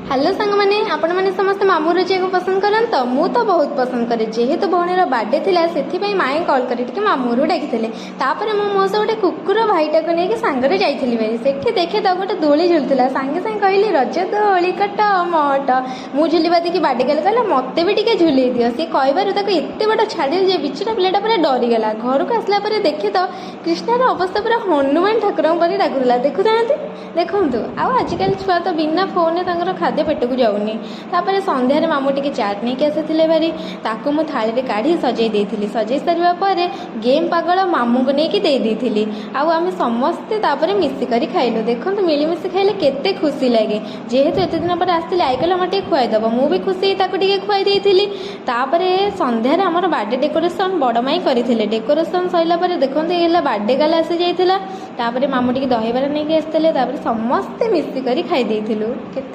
Hello सांग मैंने आपण मैंने समस्त मामू रोजिया को पसंद करन तो मु तो बहुत पसंद करे जेहेतु भौणीर बर्थडे थिला सेथि माए कॉल कर मामू डाकी तापर मो मो से गोटे कुकुर भाईटा को लेकिन सांगरे जाइली भाई सेठी देखे तो गोटे दोली झुलुला सांगे सांगे कहली रज दोली कट मट मु झुलवा देखिए बर्थडे गले कहला मत भी टे झुले दियो सी कहबार एत बड़ छाड़ी जे बिचरा पिलाटा पूरा डरीगला घर को आसला देखे तो कृष्णार अवस्था पूरा हनुमान ठाकुर पर डाकुला देखुना देखु आजिकल छुआ तो बिना फोन खाद्य पेट को जाऊनी तापर संध्यार मामू टिके चाट नहीं आसी भारी ताकू मु थाली काढ़ी सजई देती सजई सारा पर गेम पागल मामू को लेकिन देती आम समस्ते मिसिक खाइलु देखो मिलमिशि खाइले केते खुशी लगे जेहेतु एत दिन पर आसती आईगल मटे खुआईदेव मु भी खुशी खुआई देती तापर संध्यार आमर बर्थडे डेकोरेशन बड़ माई करते डेकोरेशन सरला देखो ये बर्थडे गाला आसी जाइला तापर मामू टिके दहीबार नहीं आसते समस्ते मिसिक खाई देथिलु।